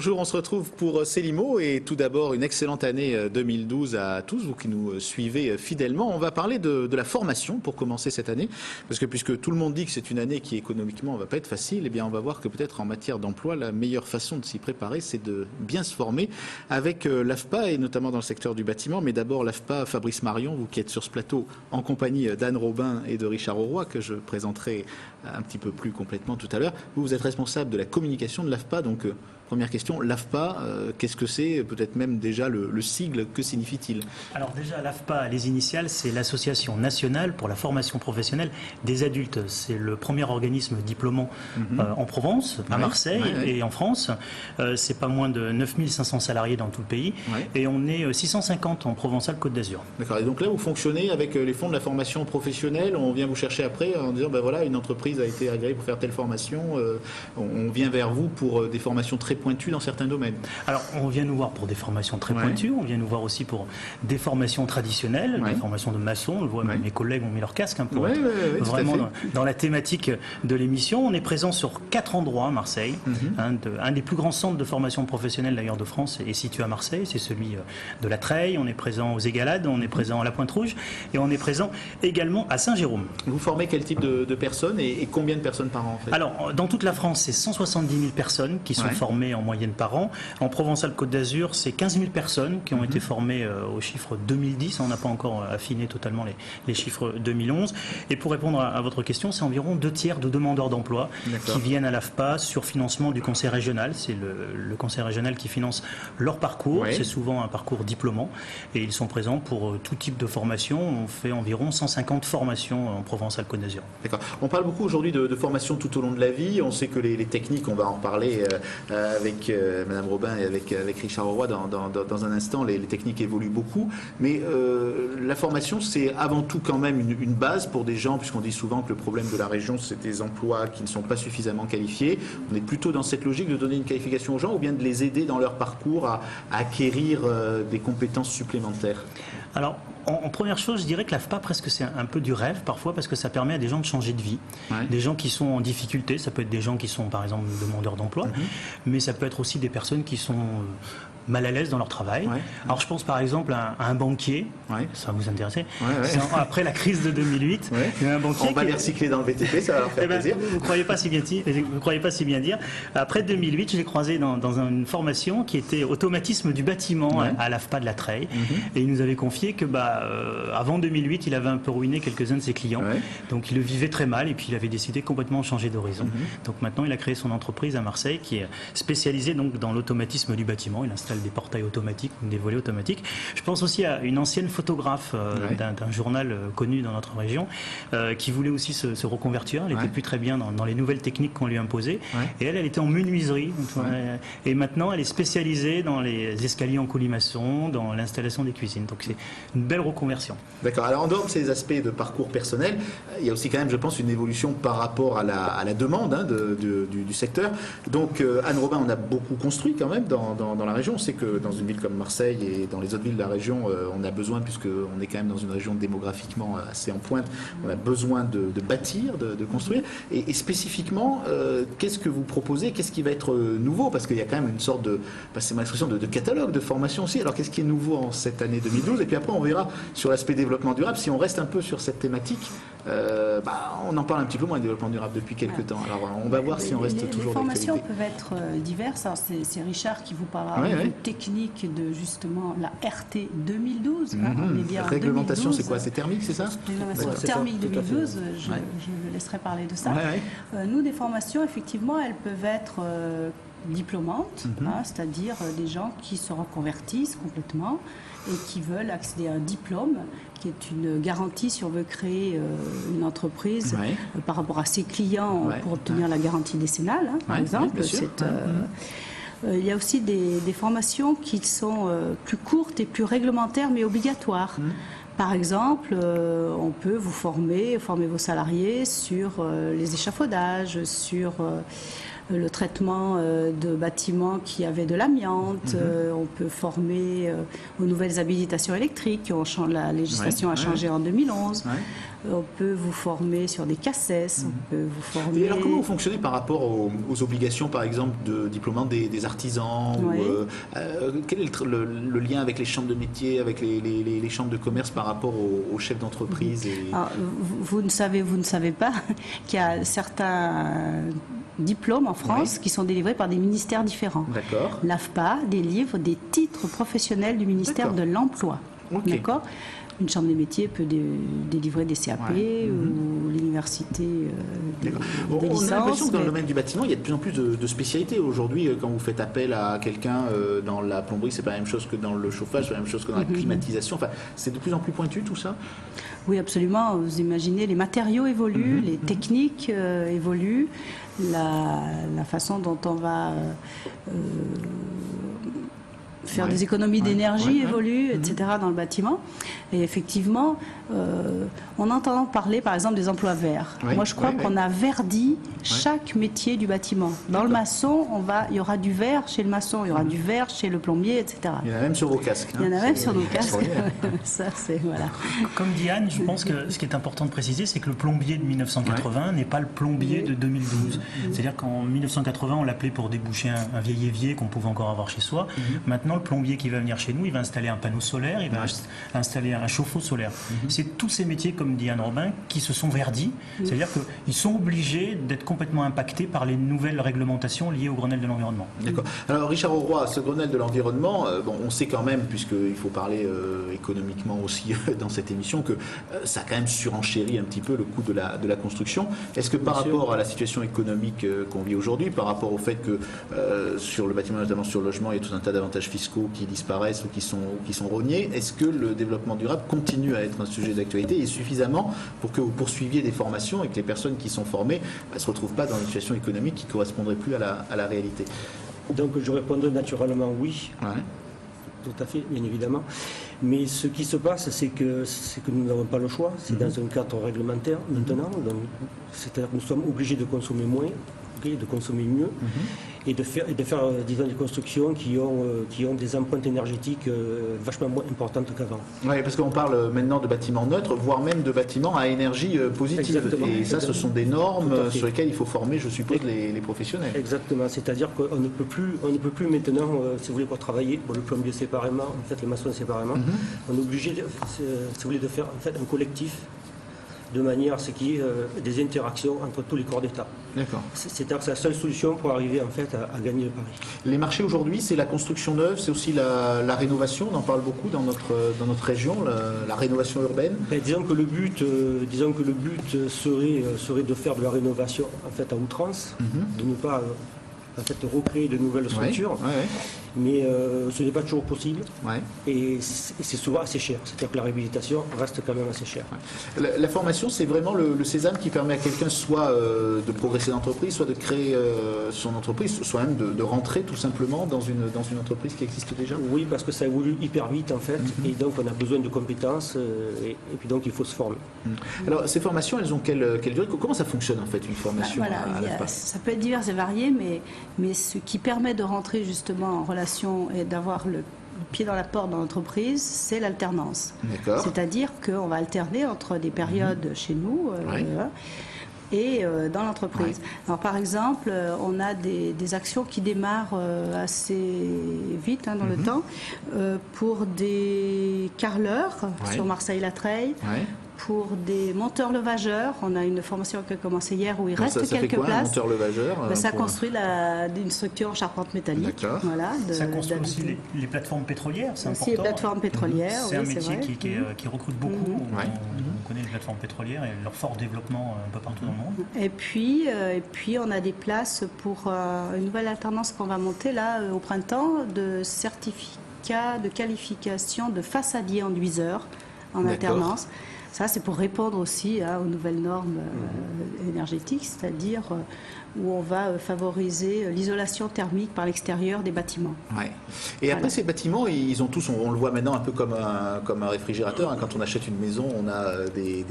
Bonjour, on se retrouve pour Célimo et tout d'abord une excellente année 2012 à tous vous qui nous suivez fidèlement. On va parler de la formation pour commencer cette année parce que puisque tout le monde dit que c'est une année qui économiquement va pas être facile, eh bien on va voir que peut-être en matière d'emploi la meilleure façon de s'y préparer c'est de bien se former avec l'AFPA et notamment dans le secteur du bâtiment. Mais d'abord l'AFPA, Fabrice Marion, vous qui êtes sur ce plateau en compagnie d'Anne Robin et de Richard Auroy que je présenterai un petit peu plus complètement tout à l'heure. Vous êtes responsable de la communication de l'AFPA, donc première question, l'AFPA, qu'est-ce que c'est? Peut-être même déjà le sigle, que signifie-t-il? Alors déjà, l'AFPA, les initiales, c'est l'Association nationale pour la formation professionnelle des adultes. C'est le premier organisme diplômant en Provence, à Marseille et en France. C'est pas moins de 9500 salariés dans tout le pays et on est 650 en Provençal-Côte d'Azur. D'accord, et donc là, vous fonctionnez avec les fonds de la formation professionnelle, on vient vous chercher après en disant, ben voilà, une entreprise a été agréée pour faire telle formation, on vient vers vous pour des formations très pointues dans certains domaines. Alors, on vient nous voir pour des formations très pointues, on vient nous voir aussi pour des formations traditionnelles, des formations de maçons. On le voit, mes collègues ont mis leur casque pour être vraiment dans la thématique de l'émission. On est présent sur 4 endroits à Marseille. Un des plus grands centres de formation professionnelle d'ailleurs de France est situé à Marseille, c'est celui de la Treille. On est présent aux Égalades, on est présent à la Pointe-Rouge et on est présent également à Saint-Jérôme. Vous formez quel type de personnes et combien de personnes par an en fait? Alors, dans toute la France, c'est 170 000 personnes qui sont formées en moyenne par an. En Provençal-Côte d'Azur, c'est 15 000 personnes qui ont été formées au chiffre 2010. On n'a pas encore affiné totalement les chiffres 2011. Et pour répondre à votre question, c'est environ 2/3 de demandeurs d'emploi qui viennent à l'AFPA sur financement du conseil régional. C'est le conseil régional qui finance leur parcours. C'est souvent un parcours diplômant. Et ils sont présents pour tout type de formation. On fait environ 150 formations en Provençal-Côte d'Azur. D'accord. On parle beaucoup aujourd'hui de formation tout au long de la vie. On sait que les techniques, on va en reparler avec Madame Robin et avec Richard Auroy dans un instant, les techniques évoluent beaucoup. Mais la formation, c'est avant tout quand même une base pour des gens, puisqu'on dit souvent que le problème de la région, c'est des emplois qui ne sont pas suffisamment qualifiés. On est plutôt dans cette logique de donner une qualification aux gens ou bien de les aider dans leur parcours à acquérir des compétences supplémentaires. Alors, en première chose, je dirais que l'AFPA, presque, c'est un peu du rêve parfois parce que ça permet à des gens de changer de vie. Des gens qui sont en difficulté, ça peut être des gens qui sont par exemple demandeurs d'emploi, mais ça peut être aussi des personnes qui sont mal à l'aise dans leur travail. Alors je pense par exemple à un banquier, ça va vous intéresser, après la crise de 2008, il y a un banquier on va les recycler dans le BTP, ça va leur faire plaisir. Vous ne croyez pas si bien dire. Après 2008, je l'ai croisé dans une formation qui était automatisme du bâtiment à l'AFPA de la Treille, et il nous avait confié que avant 2008, il avait un peu ruiné quelques-uns de ses clients, donc il le vivait très mal et puis il avait décidé complètement de changer d'horizon. Donc maintenant, il a créé son entreprise à Marseille qui est spécialisée donc dans l'automatisme du bâtiment. Il installe des portails automatiques ou des volets automatiques. Je pense aussi à une ancienne photographe d'un journal connu dans notre région qui voulait aussi se reconvertir. Elle n'était plus très bien dans les nouvelles techniques qu'on lui imposait. Et elle était en menuiserie. Et maintenant, elle est spécialisée dans les escaliers en colimaçon, dans l'installation des cuisines. Donc c'est une belle reconversion. D'accord. Alors en dehors de ces aspects de parcours personnel, il y a aussi quand même, je pense, une évolution par rapport à la demande du secteur. Donc Anne Robin, on a beaucoup construit quand même dans la région. On sait que dans une ville comme Marseille et dans les autres villes de la région, on a besoin, puisqu'on est quand même dans une région démographiquement assez en pointe, on a besoin de bâtir, de construire. Et spécifiquement, qu'est-ce que vous proposez? Qu'est-ce qui va être nouveau? Parce qu'il y a quand même une sorte de, c'est mon expression, de catalogue de formation aussi. Alors qu'est-ce qui est nouveau en cette année 2012? Et puis après, on verra sur l'aspect développement durable, si on reste un peu sur cette thématique. On en parle un petit peu moins de développement durable depuis quelques temps. Alors on va voir si on reste toujours d'actualité. Les formations peuvent être diverses. C'est Richard qui vous parlera d'une technique de justement la RT 2012. On est bien réglementation, 2012. c'est quoi? C'est thermique, c'est ça? Réglementation thermique 2012, je le laisserai parler de ça. Nous, des formations, effectivement, elles peuvent être diplômantes, c'est-à-dire des gens qui se reconvertissent complètement et qui veulent accéder à un diplôme qui est une garantie si on veut créer une entreprise par rapport à ses clients pour obtenir la garantie décennale, par exemple. Il y a aussi des formations qui sont plus courtes et plus réglementaires mais obligatoires. Par exemple, on peut vous former vos salariés sur les échafaudages, sur le traitement de bâtiments qui avaient de l'amiante. On peut former aux nouvelles habilitations électriques. La législation a changé en 2011. on peut vous former sur des cassettes, on peut vous former... Et alors comment vous fonctionnez par rapport aux obligations, par exemple, de diplômement des artisans Oui. Quel est le lien avec les chambres de métiers, avec les chambres de commerce par rapport aux chefs d'entreprise Alors, vous ne savez pas qu'il y a certains diplômes en France qui sont délivrés par des ministères différents. D'accord. L'AFPA délivre des titres professionnels du ministère de l'Emploi. Ok. D'accord. Une chambre des métiers peut délivrer des CAP ou l'université des On a licences. l'impression que dans le domaine du bâtiment, il y a de plus en plus de spécialités. Aujourd'hui, quand vous faites appel à quelqu'un dans la plomberie, c'est pas la même chose que dans le chauffage, c'est la même chose que dans la climatisation. Enfin, c'est de plus en plus pointu tout ça. Oui, absolument. Vous imaginez, les matériaux évoluent, les techniques évoluent, la façon dont on va faire des économies d'énergie évolue, etc. dans le bâtiment. Et effectivement, on entend parler par exemple des emplois verts. Moi je crois qu'on a verdi chaque métier du bâtiment. Dans le maçon, il y aura du vert chez le maçon, il y aura du vert chez le plombier, etc. Il y en a même sur vos casques. Il y en a même sur nos casques. Ça, c'est, voilà. Comme dit Anne, je pense que ce qui est important de préciser, c'est que le plombier de 1980 n'est pas le plombier de 2012. C'est-à-dire qu'en 1980, on l'appelait pour déboucher un vieil évier qu'on pouvait encore avoir chez soi. Maintenant, le plombier qui va venir chez nous, il va installer un panneau solaire, il va installer un chauffe-eau solaire. C'est tous ces métiers, comme dit Anne Robin, qui se sont verdis. C'est-à-dire qu'ils sont obligés d'être complètement impactés par les nouvelles réglementations liées au Grenelle de l'environnement. D'accord. Alors Richard Auroy, ce Grenelle de l'environnement, on sait quand même, puisqu'il faut parler économiquement aussi dans cette émission, que ça a quand même surenchéri un petit peu le coût de la construction. Est-ce que par rapport à la situation économique qu'on vit aujourd'hui, par rapport au fait que sur le bâtiment, notamment sur le logement, il y a tout un tas d'avantages fiscaux qui disparaissent ou qui sont rognés, est-ce que le développement durable continue à être un sujet d'actualité et suffisamment pour que vous poursuiviez des formations et que les personnes qui sont formées ne se retrouvent pas dans une situation économique qui ne correspondrait plus à la réalité? Donc je répondrai naturellement oui, tout à fait, bien évidemment. Mais ce qui se passe, c'est que nous n'avons pas le choix, c'est dans un cadre réglementaire maintenant, c'est-à-dire que nous sommes obligés de consommer moins, de consommer mieux, et de faire disons, des constructions qui ont des empreintes énergétiques vachement moins importantes qu'avant. Oui, parce qu'on parle maintenant de bâtiments neutres, voire même de bâtiments à énergie positive. Exactement. Et ça, ce sont des normes sur lesquelles il faut former, je suppose, les professionnels. Exactement, c'est-à-dire qu'on ne peut plus maintenant, si vous voulez, pour travailler, le plombier séparément, en fait les maçons séparément, on est obligé, si vous voulez, de faire en fait un collectif, de manière à ce qu'il y ait des interactions entre tous les corps d'État. D'accord. C'est-à-dire que c'est la seule solution pour arriver en fait à gagner le pari. Les marchés aujourd'hui, c'est la construction neuve, c'est aussi la rénovation, on en parle beaucoup dans notre région, la rénovation urbaine. Disons que le but serait de faire de la rénovation en fait à outrance, de ne pas en fait recréer de nouvelles structures, mais ce n'est pas toujours possible et c'est souvent assez cher, c'est-à-dire que la réhabilitation reste quand même assez chère. La formation, c'est vraiment le sésame qui permet à quelqu'un soit de progresser d'entreprise, soit de créer son entreprise, soit même de rentrer tout simplement dans une entreprise qui existe déjà. Oui, parce que ça évolue hyper vite en fait, et donc on a besoin de compétences et puis donc il faut se former. Alors ces formations, elles ont quelle durée? Comment ça fonctionne en fait une formation à l'AFPA? Ça peut être divers et varié, mais ce qui permet de rentrer justement en relation et d'avoir le pied dans la porte dans l'entreprise, c'est l'alternance. C'est-à-dire qu'on va alterner entre des périodes chez nous et dans l'entreprise. Alors par exemple, on a des actions qui démarrent assez vite dans le temps pour des carreleurs sur Marseille-Latreille. Pour des monteurs-levageurs, on a une formation qui a commencé hier où il reste quelques places. Un monteur-levageur Ça construit une structure en charpente métallique. Voilà, ça construit aussi les plateformes pétrolières, c'est important. Les plateformes pétrolières, c'est un métier qui recrute beaucoup. On connaît les plateformes pétrolières et leur fort développement un peu partout dans le monde. Et puis on a des places pour une nouvelle alternance qu'on va monter là au printemps de certificat de qualification de façadier enduiseur en alternance. Ça, c'est pour répondre aussi aux nouvelles normes énergétiques, c'est-à-dire où on va favoriser l'isolation thermique par l'extérieur des bâtiments. Et après, ces bâtiments, ils ont tous, on le voit maintenant un peu comme un réfrigérateur. Quand on achète une maison, on a des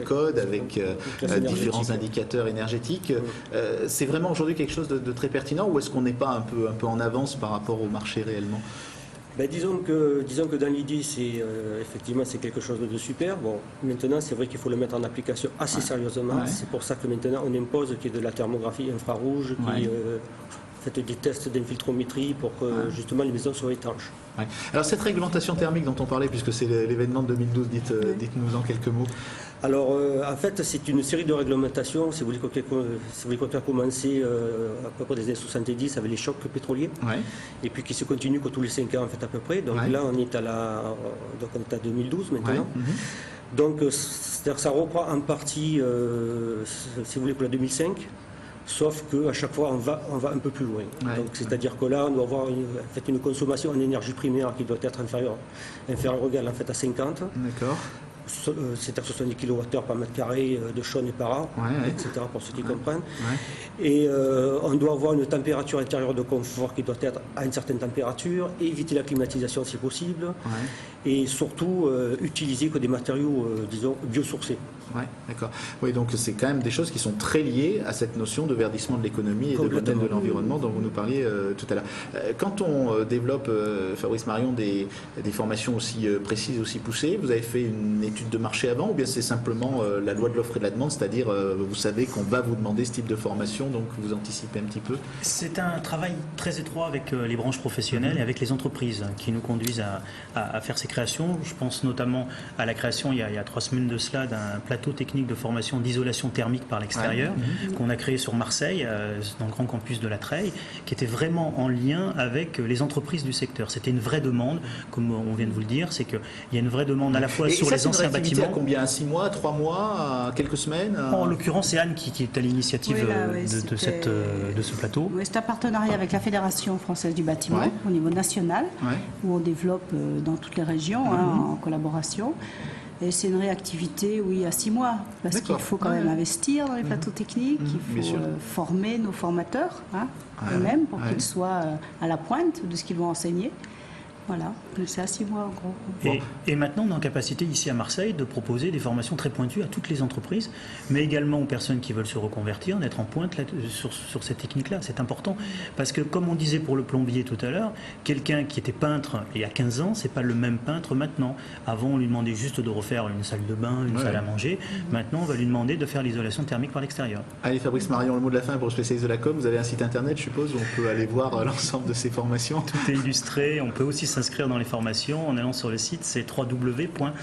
codes avec différents indicateurs énergétiques. C'est vraiment aujourd'hui quelque chose de très pertinent, ou est-ce qu'on n'est pas un peu en avance par rapport au marché réellement? Disons que dans l'idée, effectivement, c'est quelque chose de super. Bon, maintenant, c'est vrai qu'il faut le mettre en application assez sérieusement. Ouais. C'est pour ça que maintenant, on impose qu'il y ait de la thermographie infrarouge, qu'il y ait des tests d'infiltrométrie pour que justement les maisons soient étanches. Ouais. Alors cette réglementation thermique dont on parlait, puisque c'est l'événement de 2012, dites-nous en quelques mots. Alors en fait c'est une série de réglementations, si vous voulez qu'on a commencé à peu près des années 70 avec les chocs pétroliers, et puis qui se continuent tous les 5 ans en fait à peu près. Donc là on est à 2012 maintenant. Donc c'est-à-dire que ça reprend en partie, si vous voulez, pour la 2005. Sauf qu'à chaque fois, on va un peu plus loin. Donc, c'est-à-dire que là, on doit avoir une consommation en énergie primaire qui doit être inférieure au égal à 50. D'accord. C'est-à-dire 70 kWh par mètre carré de chaune et par an, etc. pour ceux qui comprennent. Et on doit avoir une température intérieure de confort qui doit être à une certaine température, éviter la climatisation si possible, et surtout utiliser que des matériaux, disons, biosourcés. Oui, d'accord. Oui, donc c'est quand même des choses qui sont très liées à cette notion de verdissement de l'économie et de l'hôtel de l'environnement dont vous nous parliez tout à l'heure. Quand on développe, Fabrice Marion, des formations aussi précises, aussi poussées, vous avez fait une étude de marché avant, ou bien c'est simplement la loi de l'offre et de la demande, c'est-à-dire vous savez qu'on va vous demander ce type de formation, donc vous anticipez un petit peu? C'est un travail très étroit avec les branches professionnelles et avec les entreprises qui nous conduisent à faire ces créations. Je pense notamment à la création, il y a 3 semaines de cela, d'un plateau technique de formation d'isolation thermique par l'extérieur qu'on a créé sur Marseille, dans le grand campus de la Treille, qui était vraiment en lien avec les entreprises du secteur. C'était une vraie demande, comme on vient de vous le dire, c'est qu'il y a une vraie demande à la fois sur les anciens bâtiments. À combien? 6 mois, 3 mois, quelques semaines? En l'occurrence, c'est Anne qui est à l'initiative de ce plateau. Oui, c'est un partenariat avec la Fédération française du bâtiment au niveau national, où on développe dans toutes les régions en collaboration. Et c'est une réactivité, à 6 mois, parce qu'il faut quand même investir dans les plateaux techniques, il faut former nos formateurs eux-mêmes pour qu'ils soient à la pointe de ce qu'ils vont enseigner. Voilà, c'est à 6 mois en gros. Et maintenant, on est en capacité ici à Marseille de proposer des formations très pointues à toutes les entreprises, mais également aux personnes qui veulent se reconvertir, d'être en pointe sur cette technique-là. C'est important parce que, comme on disait pour le plombier tout à l'heure, quelqu'un qui était peintre il y a 15 ans, c'est pas le même peintre maintenant. Avant, on lui demandait juste de refaire une salle de bain, une salle à manger. Maintenant, on va lui demander de faire l'isolation thermique par l'extérieur. Allez, Fabrice Marion, le mot de la fin pour le spécialiste de la com. Vous avez un site internet, je suppose, où on peut aller voir l'ensemble de ces formations. Tout est illustré. On peut aussi s'inscrire dans les formations en allant sur le site, c'est www.paca.fpa.fr.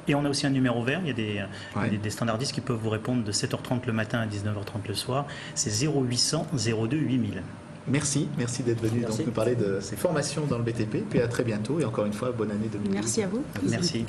Et on a aussi un numéro vert, il y a des standardistes qui peuvent vous répondre de 7h30 le matin à 19h30 le soir. C'est 0800 02 8000. Merci d'être venu donc nous parler de ces formations dans le BTP. Puis à très bientôt et encore une fois, bonne année 2012. Merci à vous. Merci.